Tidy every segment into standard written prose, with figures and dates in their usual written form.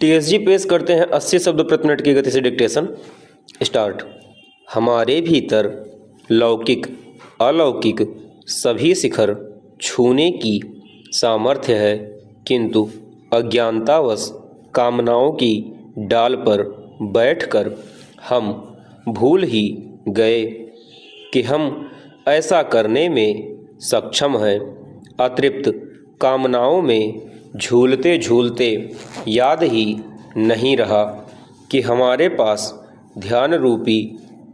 TSG पेश करते हैं 80 शब्द प्रति मिनट की गति से डिक्टेशन। स्टार्ट। हमारे भीतर लौकिक अलौकिक सभी शिखर छूने की सामर्थ्य है, किंतु अज्ञानतावश कामनाओं की डाल पर बैठकर हम भूल ही गए कि हम ऐसा करने में सक्षम हैं। अतृप्त कामनाओं में झूलते झूलते याद ही नहीं रहा कि हमारे पास ध्यान रूपी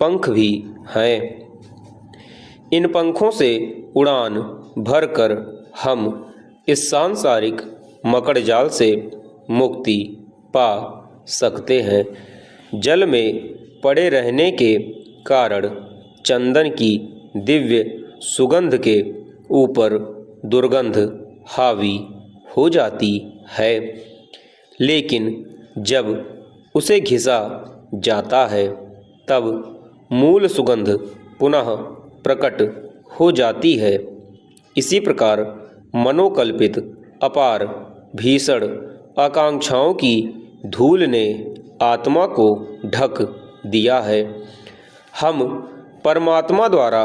पंख भी हैं। इन पंखों से उड़ान भरकर हम इस सांसारिक मकड़जाल से मुक्ति पा सकते हैं। जल में पड़े रहने के कारण चंदन की दिव्य सुगंध के ऊपर दुर्गंध हावी हो जाती है, लेकिन जब उसे घिसा जाता है तब मूल सुगंध पुनः प्रकट हो जाती है। इसी प्रकार मनोकल्पित अपार भीषण आकांक्षाओं की धूल ने आत्मा को ढक दिया है। हम परमात्मा द्वारा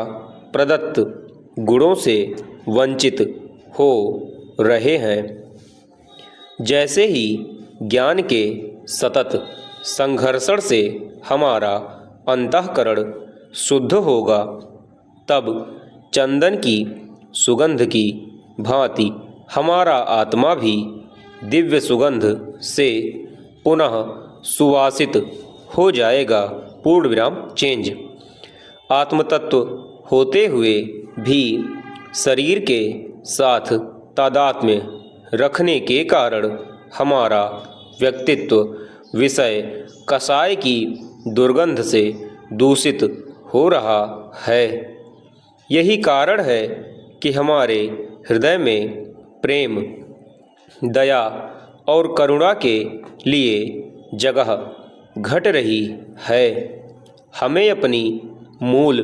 प्रदत्त गुणों से वंचित हो रहे हैं। जैसे ही ज्ञान के सतत संघर्षण से हमारा अंतःकरण शुद्ध होगा, तब चंदन की सुगंध की भांति हमारा आत्मा भी दिव्य सुगंध से पुनः सुवासित हो जाएगा। पूर्ण विराम चेंज। आत्मतत्व होते हुए भी शरीर के साथ तादात्म्य रखने के कारण हमारा व्यक्तित्व विषय कषाय की दुर्गंध से दूषित हो रहा है। यही कारण है कि हमारे हृदय में प्रेम, दया और करुणा के लिए जगह घट रही है। हमें अपनी मूल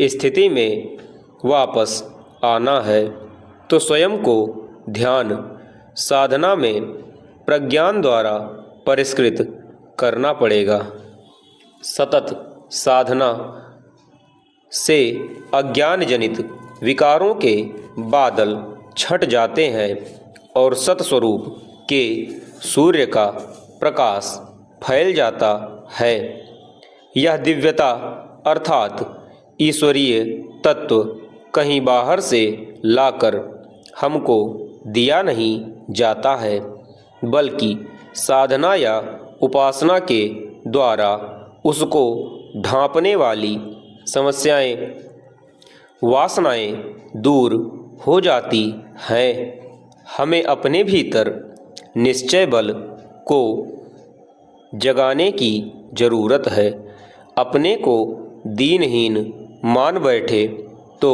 स्थिति में वापस आना है तो स्वयं को ध्यान साधना में प्रज्ञान द्वारा परिष्कृत करना पड़ेगा। सतत साधना से अज्ञान जनित विकारों के बादल छट जाते हैं और सत्स्वरूप के सूर्य का प्रकाश फैल जाता है। यह दिव्यता अर्थात ईश्वरीय तत्व कहीं बाहर से लाकर हमको दिया नहीं जाता है, बल्कि साधना या उपासना के द्वारा उसको ढांपने वाली समस्याएं, वासनाएं दूर हो जाती हैं। हमें अपने भीतर निश्चय बल को जगाने की ज़रूरत है। अपने को दीनहीन मान बैठे तो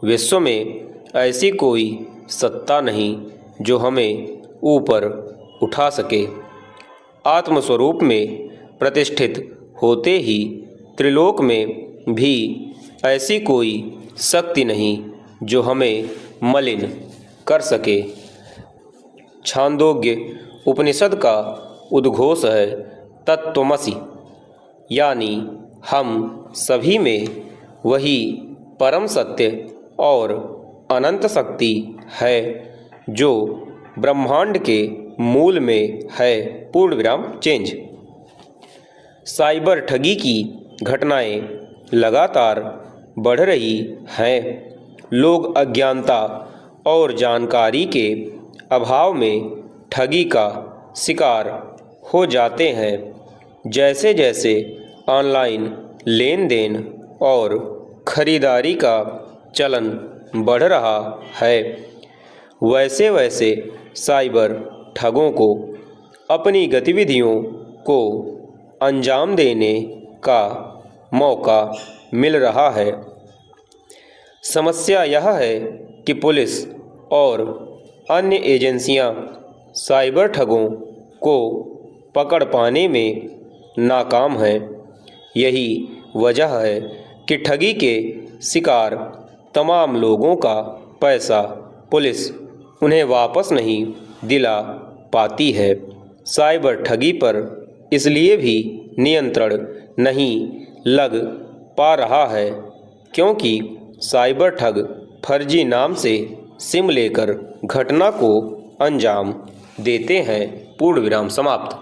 विश्व में ऐसी कोई सत्ता नहीं जो हमें ऊपर उठा सके। आत्मस्वरूप में प्रतिष्ठित होते ही त्रिलोक में भी ऐसी कोई शक्ति नहीं जो हमें मलिन कर सके। छांदोग्य उपनिषद का उद्घोष है तत्त्वमसि, यानी हम सभी में वही परम सत्य और अनंत शक्ति है जो ब्रह्मांड के मूल में है। पूर्ण विराम चेंज। साइबर ठगी की घटनाएं लगातार बढ़ रही हैं। लोग अज्ञानता और जानकारी के अभाव में ठगी का शिकार हो जाते हैं। जैसे जैसे ऑनलाइन लेन देन और खरीदारी का चलन बढ़ रहा है, वैसे वैसे साइबर ठगों को अपनी गतिविधियों को अंजाम देने का मौका मिल रहा है। समस्या यह है कि पुलिस और अन्य एजेंसियां साइबर ठगों को पकड़ पाने में नाकाम हैं। यही वजह है कि ठगी के शिकार तमाम लोगों का पैसा पुलिस उन्हें वापस नहीं दिला पाती है। साइबर ठगी पर इसलिए भी नियंत्रण नहीं लग पा रहा है क्योंकि साइबर ठग फर्जी नाम से सिम लेकर घटना को अंजाम देते हैं। पूर्ण विराम समाप्त।